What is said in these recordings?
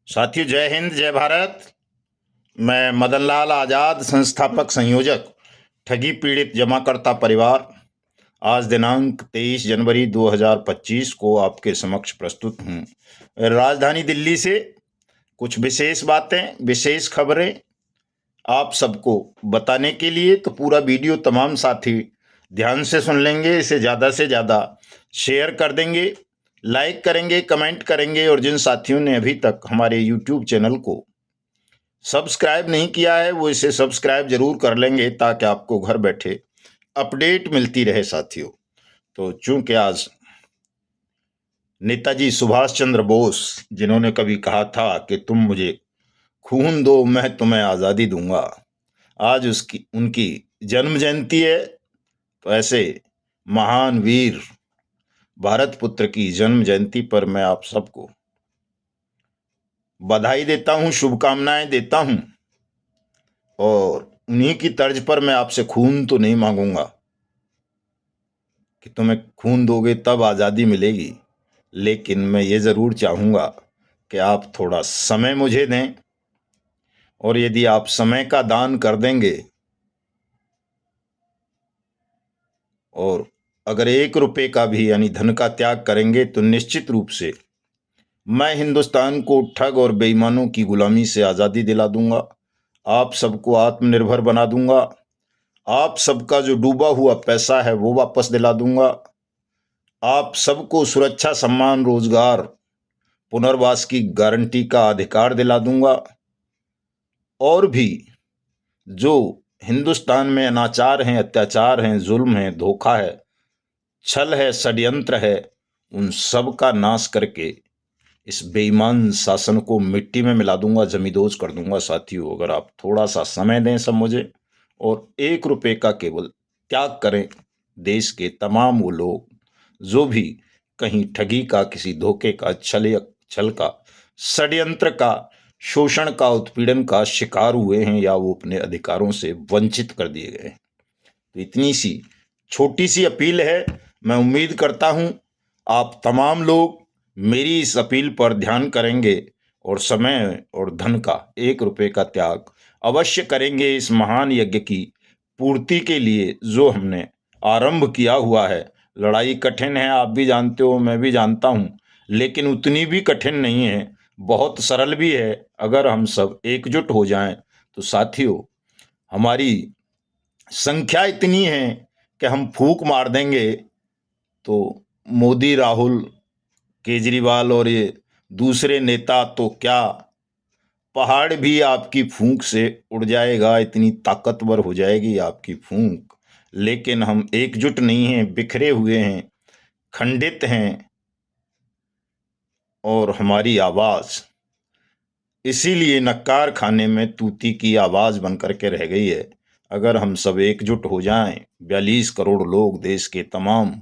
साथियों, जय हिंद, जय भारत। मैं मदन लाल आज़ाद, संस्थापक संयोजक, ठगी पीड़ित जमाकर्ता परिवार, आज दिनांक 23 जनवरी 2025 को आपके समक्ष प्रस्तुत हूँ। राजधानी दिल्ली से कुछ विशेष बातें, विशेष खबरें आप सबको बताने के लिए। तो पूरा वीडियो तमाम साथी ध्यान से सुन लेंगे, इसे ज़्यादा से ज़्यादा शेयर कर देंगे, लाइक करेंगे, कमेंट करेंगे। और जिन साथियों ने अभी तक हमारे यूट्यूब चैनल को सब्सक्राइब नहीं किया है वो इसे सब्सक्राइब जरूर कर लेंगे, ताकि आपको घर बैठे अपडेट मिलती रहे साथियों। तो चूंकि आज नेताजी सुभाष चंद्र बोस, जिन्होंने कभी कहा था कि तुम मुझे खून दो मैं तुम्हें आज़ादी दूंगा, आज उसकी उनकी जन्म जयंती है। तो ऐसे महान वीर भारत पुत्र की जन्म जयंती पर मैं आप सबको बधाई देता हूं, शुभकामनाएं देता हूं। और उन्हीं की तर्ज पर मैं आपसे खून तो नहीं मांगूंगा कि तुम्हें खून दोगे तब आज़ादी मिलेगी, लेकिन मैं ये ज़रूर चाहूँगा कि आप थोड़ा समय मुझे दें। और यदि आप समय का दान कर देंगे और अगर 1 रुपये का भी यानी धन का त्याग करेंगे, तो निश्चित रूप से मैं हिंदुस्तान को ठग और बेईमानों की गुलामी से आज़ादी दिला दूंगा। आप सबको आत्मनिर्भर बना दूंगा। आप सबका जो डूबा हुआ पैसा है वो वापस दिला दूंगा। आप सबको सुरक्षा, सम्मान, रोजगार, पुनर्वास की गारंटी का अधिकार दिला दूंगा। और भी जो हिंदुस्तान में अनाचार हैं, अत्याचार हैं, जुल्म है, धोखा है, छल है, षड्यंत्र है, उन सब का नाश करके इस बेईमान शासन को मिट्टी में मिला दूंगा, जमींदोज कर दूंगा। साथियों, अगर आप थोड़ा सा समय दें सब मुझे और 1 रुपये का केवल त्याग करें, देश के तमाम वो लोग जो भी कहीं ठगी का, किसी धोखे का, छल का, षड्यंत्र का, शोषण का, उत्पीड़न का शिकार हुए हैं, या वो अपने अधिकारों से वंचित कर दिए गए हैं। तो इतनी सी छोटी सी अपील है। मैं उम्मीद करता हूं आप तमाम लोग मेरी इस अपील पर ध्यान करेंगे और समय और धन का 1 रुपये का त्याग अवश्य करेंगे इस महान यज्ञ की पूर्ति के लिए, जो हमने आरंभ किया हुआ है। लड़ाई कठिन है, आप भी जानते हो, मैं भी जानता हूं, लेकिन उतनी भी कठिन नहीं है, बहुत सरल भी है। अगर हम सब एकजुट हो जाएं तो साथियों, हमारी संख्या इतनी है कि हम फूंक मार देंगे तो मोदी, राहुल, केजरीवाल और ये दूसरे नेता तो क्या, पहाड़ भी आपकी फूंक से उड़ जाएगा, इतनी ताकतवर हो जाएगी आपकी फूंक। लेकिन हम एकजुट नहीं हैं, बिखरे हुए हैं, खंडित हैं, और हमारी आवाज इसीलिए नक्कार खाने में तूती की आवाज बनकर के रह गई है। अगर हम सब एकजुट हो जाएं, 42 करोड़ लोग, देश के तमाम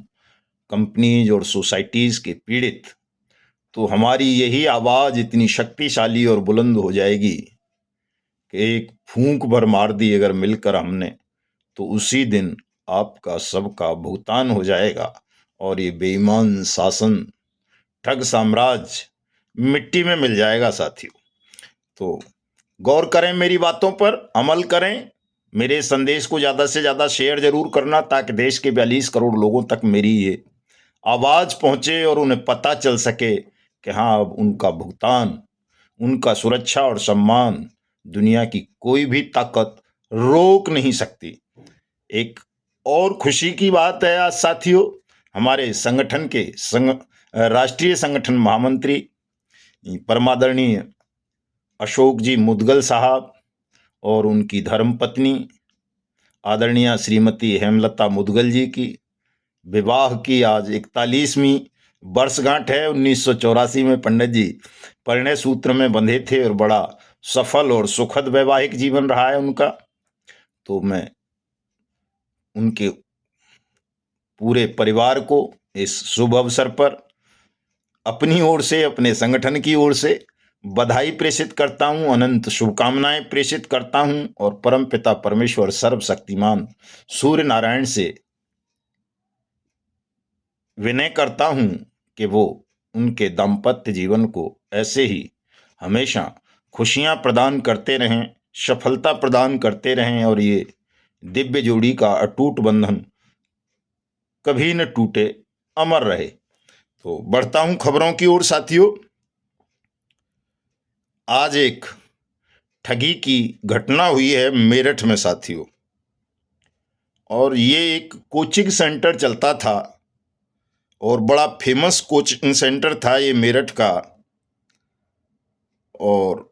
कंपनीज और सोसाइटीज के पीड़ित, तो हमारी यही आवाज इतनी शक्तिशाली और बुलंद हो जाएगी कि एक फूंक भर मार दी अगर मिलकर हमने, तो उसी दिन आपका सबका भुगतान हो जाएगा और ये बेईमान शासन, ठग साम्राज्य मिट्टी में मिल जाएगा साथियों। तो गौर करें, मेरी बातों पर अमल करें, मेरे संदेश को ज़्यादा से ज़्यादा शेयर जरूर करना, ताकि देश के 42 करोड़ लोगों तक मेरी ये आवाज़ पहुंचे और उन्हें पता चल सके कि हाँ, अब उनका भुगतान, उनका सुरक्षा और सम्मान दुनिया की कोई भी ताकत रोक नहीं सकती। एक और खुशी की बात है आज साथियों, हमारे संगठन के राष्ट्रीय संगठन महामंत्री परमादरणीय अशोक जी मुदगल साहब और उनकी धर्मपत्नी आदरणीय श्रीमती हेमलता मुदगल जी की विवाह की आज 41वीं वर्षगांठ है। 1984 में पंडित जी परिणय सूत्र में बंधे थे और बड़ा सफल और सुखद वैवाहिक जीवन रहा है उनका। तो मैं उनके पूरे परिवार को इस शुभ अवसर पर अपनी ओर से, अपने संगठन की ओर से बधाई प्रेषित करता हूं, अनंत शुभकामनाएं प्रेषित करता हूं और परमपिता परमेश्वर सर्वशक्तिमान सूर्य नारायण से विनय करता हूं कि वो उनके दाम्पत्य जीवन को ऐसे ही हमेशा खुशियां प्रदान करते रहें, सफलता प्रदान करते रहें और ये दिव्य जोड़ी का अटूट बंधन कभी न टूटे, अमर रहे। तो बढ़ता हूं खबरों की ओर साथियों। आज एक ठगी की घटना हुई है मेरठ में साथियों, और ये एक कोचिंग सेंटर चलता था और बड़ा फेमस कोचिंग सेंटर था ये मेरठ का, और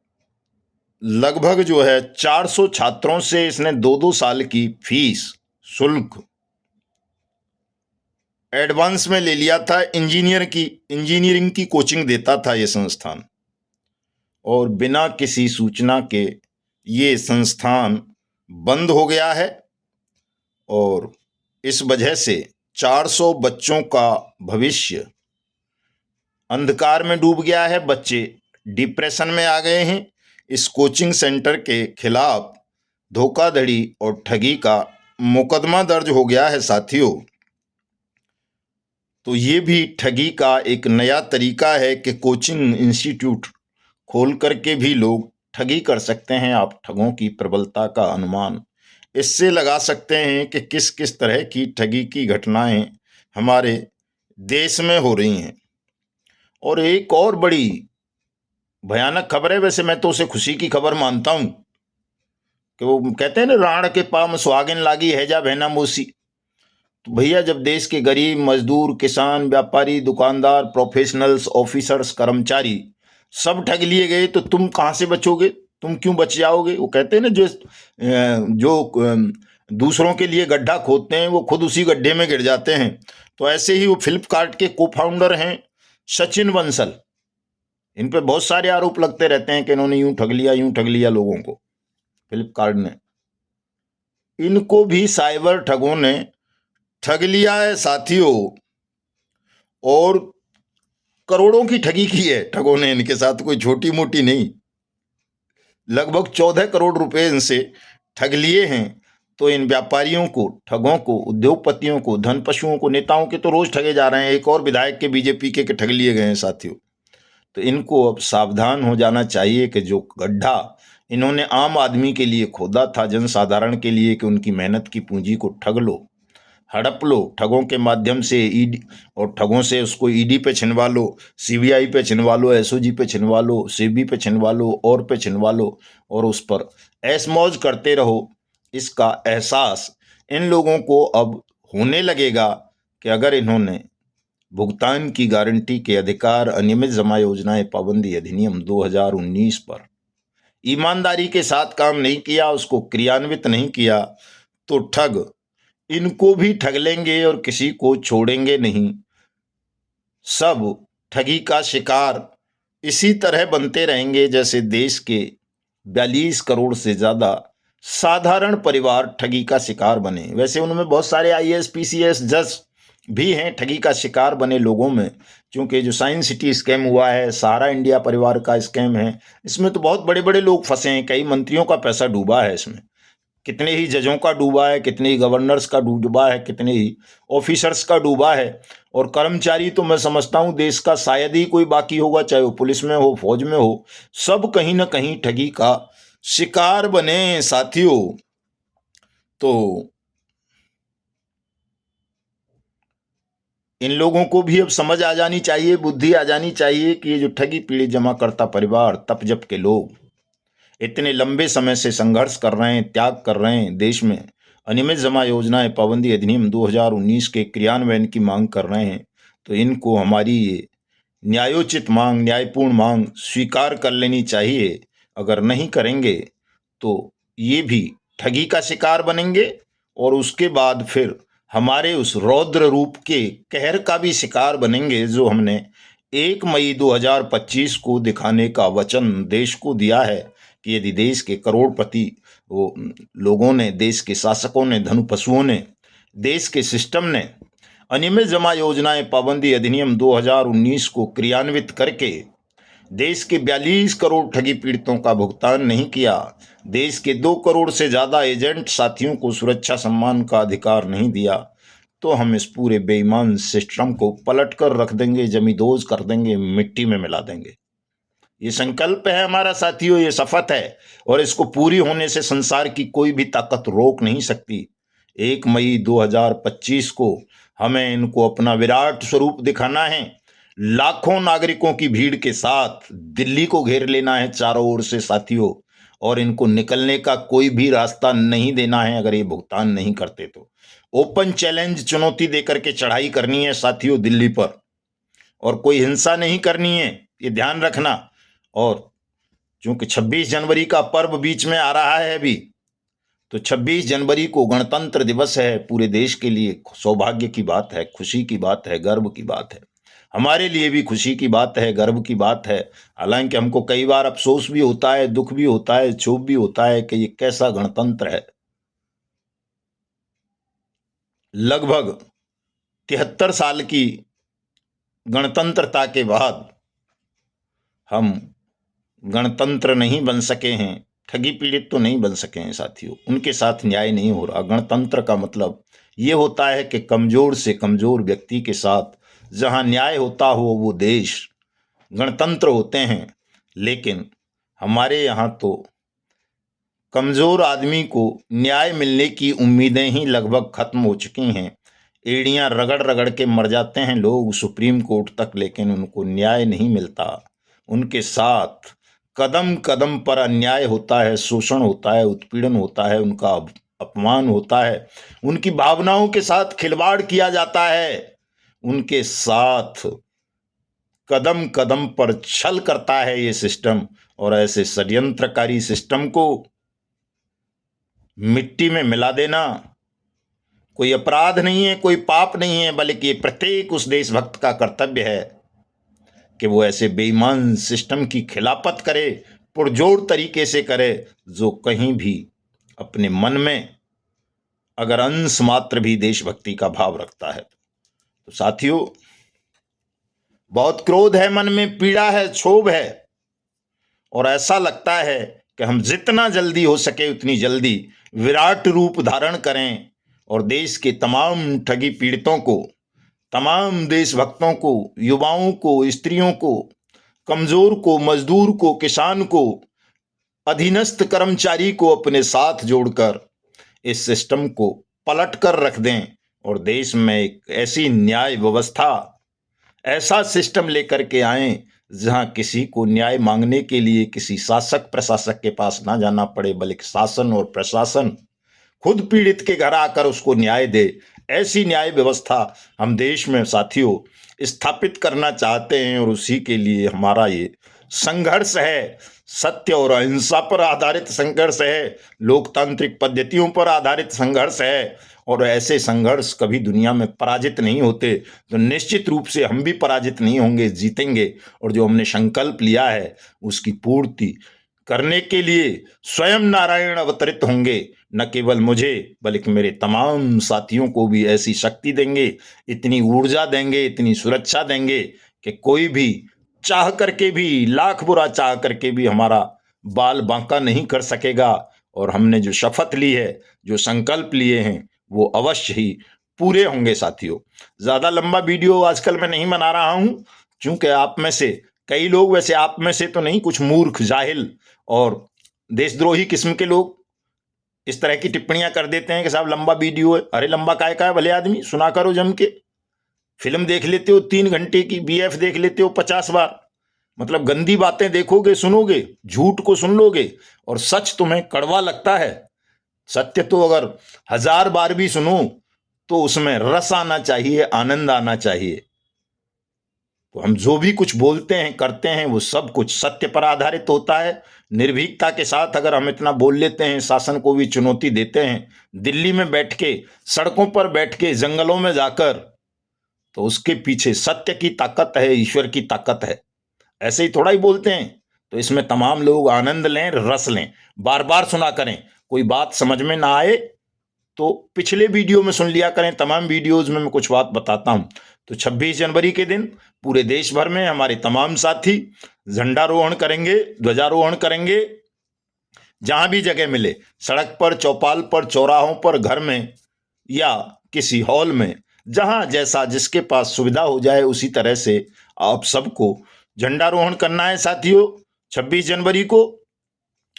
लगभग जो है 400 छात्रों से इसने 2-2 साल की फीस शुल्क एडवांस में ले लिया था। इंजीनियरिंग की कोचिंग देता था ये संस्थान, और बिना किसी सूचना के ये संस्थान बंद हो गया है, और इस वजह से 400 बच्चों का भविष्य अंधकार में डूब गया है। बच्चे डिप्रेशन में आ गए हैं। इस कोचिंग सेंटर के खिलाफ धोखाधड़ी और ठगी का मुकदमा दर्ज हो गया है साथियों। तो ये भी ठगी का एक नया तरीका है कि कोचिंग इंस्टीट्यूट खोल करके भी लोग ठगी कर सकते हैं। आप ठगों की प्रबलता का अनुमान इससे लगा सकते हैं कि किस किस तरह की ठगी की घटनाएं हमारे देश में हो रही हैं। और एक और बड़ी भयानक खबर है, वैसे मैं तो उसे खुशी की खबर मानता हूं, कि वो कहते हैं ना, राण के पाम सुहागिन लागी हैजा बहना मोसी। तो भैया, जब देश के गरीब मजदूर, किसान, व्यापारी, दुकानदार, प्रोफेशनल्स, ऑफिसर्स, कर्मचारी सब ठग लिए गए, तो तुम कहाँ से बचोगे? तुम क्यों बच जाओगे? वो कहते हैं ना, जो दूसरों के लिए गड्ढा खोदते हैं वो खुद उसी गड्ढे में गिर जाते हैं। तो ऐसे ही वो फ्लिपकार्ट के को फाउंडर हैं सचिन बंसल। इन पे बहुत सारे आरोप लगते रहते हैं कि इन्होंने यूं ठग लिया लोगों को, फ्लिपकार्ट ने। इनको भी साइबर ठगों ने ठग लिया है साथियों, और करोड़ों की ठगी की है ठगों ने इनके साथ, कोई छोटी मोटी नहीं। लगभग 14 करोड़ रुपए इनसे ठग लिए हैं। तो इन व्यापारियों को, ठगों को, उद्योगपतियों को, धन पशुओं को, नेताओं के तो रोज ठगे जा रहे हैं। एक और विधायक के बीजेपी के ठग लिए गए हैं साथियों। तो इनको अब सावधान हो जाना चाहिए कि जो गड्ढा इन्होंने आम आदमी के लिए खोदा था, जनसाधारण के लिए, कि उनकी मेहनत की पूंजी को ठग लो, हड़प लो ठगों के माध्यम से, ईडी, और ठगों से उसको ईडी पे छिनवा लो, सीबीआई पे छिनवा लो, एसओजी पे छिनवा लो, सेबी पे छिनवा लो, और पे छिनवा लो, और उस पर ऐश मौज करते रहो। इसका एहसास इन लोगों को अब होने लगेगा कि अगर इन्होंने भुगतान की गारंटी के अधिकार, अनियमित जमा योजनाएं पाबंदी अधिनियम 2019 पर ईमानदारी के साथ काम नहीं किया, उसको क्रियान्वित नहीं किया, तो ठग इनको भी ठग लेंगे और किसी को छोड़ेंगे नहीं। सब ठगी का शिकार इसी तरह बनते रहेंगे जैसे देश के 42 करोड़ से ज्यादा साधारण परिवार ठगी का शिकार बने। वैसे उनमें बहुत सारे आईएएस, पीसीएस, जज भी हैं ठगी का शिकार बने लोगों में, क्योंकि जो साइंस सिटी स्कैम हुआ है, सारा इंडिया परिवार का स्कैम है, इसमें तो बहुत बड़े बड़े लोग फंसे हैं। कई मंत्रियों का पैसा डूबा है इसमें, कितने ही जजों का डूबा है, कितने ही गवर्नर्स का डूबा है, कितने ही ऑफिसर्स का डूबा है। और कर्मचारी तो मैं समझता हूं देश का शायद ही कोई बाकी होगा, चाहे वो पुलिस में हो, फौज में हो, सब कहीं ना कहीं ठगी का शिकार बने साथियों। तो इन लोगों को भी अब समझ आ जानी चाहिए, बुद्धि आ जानी चाहिए कि ये जो ठगी पीड़ित जमाकर्ता परिवार, तप जप के लोग इतने लंबे समय से संघर्ष कर रहे हैं, त्याग कर रहे हैं, देश में अनियमित जमा योजनाएं पाबंदी अधिनियम 2019 के क्रियान्वयन की मांग कर रहे हैं, तो इनको हमारी ये न्यायोचित मांग, न्यायपूर्ण मांग स्वीकार कर लेनी चाहिए। अगर नहीं करेंगे तो ये भी ठगी का शिकार बनेंगे, और उसके बाद फिर हमारे उस रौद्र रूप के कहर का भी शिकार बनेंगे, जो हमने 1 मई 2025 को दिखाने का वचन देश को दिया है कि यदि देश के करोड़पति वो लोगों ने, देश के शासकों ने, धनुपशुओं ने, देश के सिस्टम ने अनियमित जमा योजनाएं पाबंदी अधिनियम 2019 को क्रियान्वित करके देश के 42 करोड़ ठगी पीड़ितों का भुगतान नहीं किया, देश के 2 करोड़ से ज्यादा एजेंट साथियों को सुरक्षा सम्मान का अधिकार नहीं दिया, तो हम इस पूरे बेईमान सिस्टम को पलट कर रख देंगे, जमींदोज कर देंगे, मिट्टी में मिला देंगे। ये संकल्प है हमारा साथियों, ये शपथ है, और इसको पूरी होने से संसार की कोई भी ताकत रोक नहीं सकती। 1 मई 2025 को हमें इनको अपना विराट स्वरूप दिखाना है। लाखों नागरिकों की भीड़ के साथ दिल्ली को घेर लेना है चारों ओर से साथियों, और इनको निकलने का कोई भी रास्ता नहीं देना है अगर ये भुगतान नहीं करते तो। ओपन चैलेंज, चुनौती देकर के चढ़ाई करनी है साथियों दिल्ली पर, और कोई हिंसा नहीं करनी है, ये ध्यान रखना। और चूंकि 26 जनवरी का पर्व बीच में आ रहा है अभी, तो 26 जनवरी को गणतंत्र दिवस है पूरे देश के लिए। सौभाग्य की बात है, खुशी की बात है, गर्व की बात है। हमारे लिए भी खुशी की बात है, गर्व की बात है। हालांकि हमको कई बार अफसोस भी होता है, दुख भी होता है, क्षोभ भी होता है कि ये कैसा गणतंत्र है। लगभग 73 साल की गणतंत्रता के बाद हम गणतंत्र नहीं बन सके हैं, ठगी पीड़ित तो नहीं बन सके हैं साथियों, उनके साथ न्याय नहीं हो रहा। गणतंत्र का मतलब ये होता है कि कमजोर से कमजोर व्यक्ति के साथ जहां न्याय होता हो वो देश गणतंत्र होते हैं। लेकिन हमारे यहाँ तो कमजोर आदमी को न्याय मिलने की उम्मीदें ही लगभग खत्म हो चुकी हैं। एड़ियां रगड़ रगड़ के मर जाते हैं लोग सुप्रीम कोर्ट तक, लेकिन उनको न्याय नहीं मिलता। उनके साथ कदम कदम पर अन्याय होता है, शोषण होता है, उत्पीड़न होता है, उनका अपमान होता है, उनकी भावनाओं के साथ खिलवाड़ किया जाता है, उनके साथ कदम कदम पर छल करता है ये सिस्टम। और ऐसे षड्यंत्रकारी सिस्टम को मिट्टी में मिला देना कोई अपराध नहीं है, कोई पाप नहीं है, बल्कि प्रत्येक उस देशभक्त का कर्तव्य है कि वो ऐसे बेईमान सिस्टम की खिलाफत करे, पुरजोर तरीके से करे, जो कहीं भी अपने मन में अगर अंश मात्र भी देशभक्ति का भाव रखता है। तो साथियों, बहुत क्रोध है, मन में पीड़ा है, क्षोभ है, और ऐसा लगता है कि हम जितना जल्दी हो सके उतनी जल्दी विराट रूप धारण करें और देश के तमाम ठगी पीड़ितों को, तमाम देशभक्तों को, युवाओं को, स्त्रियों को, कमजोर को, मजदूर को, किसान को, अधीनस्थ कर्मचारी को अपने साथ जोड़कर इस सिस्टम को पलट कर रख दें और देश में एक ऐसी न्याय व्यवस्था, ऐसा सिस्टम लेकर के आए जहां किसी को न्याय मांगने के लिए किसी शासक प्रशासक के पास ना जाना पड़े, बल्कि शासन और प्रशासन खुद पीड़ित के घर आकर उसको न्याय दे। ऐसी न्याय व्यवस्था हम देश में साथियों स्थापित करना चाहते हैं, और उसी के लिए हमारा ये संघर्ष है। सत्य और अहिंसा पर आधारित संघर्ष है, लोकतांत्रिक पद्धतियों पर आधारित संघर्ष है, और ऐसे संघर्ष कभी दुनिया में पराजित नहीं होते। तो निश्चित रूप से हम भी पराजित नहीं होंगे, जीतेंगे। और जो हमने संकल्प लिया है उसकी पूर्ति करने के लिए स्वयं नारायण अवतरित होंगे। न केवल मुझे बल्कि मेरे तमाम साथियों को भी ऐसी शक्ति देंगे, इतनी ऊर्जा देंगे, इतनी सुरक्षा देंगे कि कोई भी चाह करके भी, लाख बुरा चाह करके भी हमारा बाल बांका नहीं कर सकेगा। और हमने जो शपथ ली है, जो संकल्प लिए हैं, वो अवश्य ही पूरे होंगे साथियों। ज़्यादा लंबा वीडियो आजकल मैं नहीं बना रहा हूँ, क्योंकि आप में से कई लोग, वैसे आप में से तो नहीं, कुछ मूर्ख, जाहिल और देशद्रोही किस्म के लोग इस तरह की टिप्पणियां कर देते हैं कि साहब लंबा वीडियो है। अरे लंबा काय का है, भले आदमी सुना करो जम के। फिल्म देख लेते हो 3 घंटे की, बीएफ देख लेते हो 50 बार। मतलब गंदी बातें देखोगे, सुनोगे, झूठ को सुन लोगे, और सच तुम्हें कड़वा लगता है। सत्य तो अगर 1000 बार भी सुनो तो उसमें रस आना चाहिए, आनंद आना चाहिए। तो हम जो भी कुछ बोलते हैं, करते हैं, वो सब कुछ सत्य पर आधारित होता है। निर्भीकता के साथ अगर हम इतना बोल लेते हैं, शासन को भी चुनौती देते हैं, दिल्ली में बैठ के, सड़कों पर बैठ के, जंगलों में जाकर, तो उसके पीछे सत्य की ताकत है, ईश्वर की ताकत है। ऐसे ही थोड़ा ही बोलते हैं। तो इसमें तमाम लोग आनंद लें, रस लें, बार बार सुना करें। कोई बात समझ में ना आए तो पिछले वीडियो में सुन लिया करें। तमाम वीडियोज में मैं कुछ बात बताता हूं। तो 26 जनवरी के दिन पूरे देश भर में हमारे तमाम साथी झंडारोहण करेंगे, ध्वजारोहण करेंगे। जहां भी जगह मिले, सड़क पर, चौपाल पर, चौराहों पर, घर में या किसी हॉल में, जहां जैसा जिसके पास सुविधा हो जाए उसी तरह से आप सबको झंडारोहण करना है साथियों। 26 जनवरी को,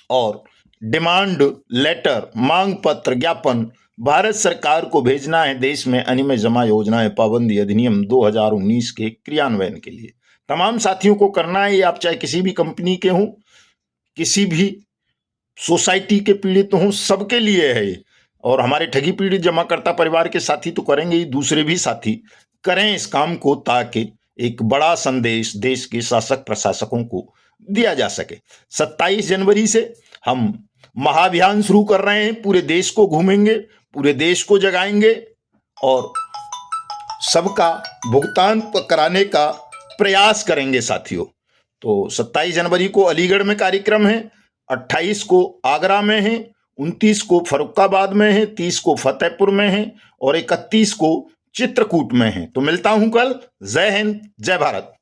और डिमांड लेटर, मांग पत्र, ज्ञापन भारत सरकार को भेजना है देश में अनियमित जमा योजनाएं पाबंदी अधिनियम 2019 के क्रियान्वयन के लिए। तमाम साथियों को करना है। ये आप चाहे किसी भी कंपनी के हों, किसी भी सोसाइटी के पीड़ित हों, सबके लिए है ये। और हमारे ठगी पीड़ित जमाकर्ता परिवार के साथी तो करेंगे ही, दूसरे भी साथी करें इस काम को, ताकि एक बड़ा संदेश देश के शासक प्रशासकों को दिया जा सके। 27 जनवरी से हम महाअभियान शुरू कर रहे हैं। पूरे देश को घूमेंगे, पूरे देश को जगाएंगे और सबका भुगतान कराने का प्रयास करेंगे साथियों। तो 27 जनवरी को अलीगढ़ में कार्यक्रम है, 28 को आगरा में है, 29 को फर्रुखाबाद में है, 30 को फतेहपुर में है और 31 को चित्रकूट में है। तो मिलता हूं कल। जय हिंद, जय भारत।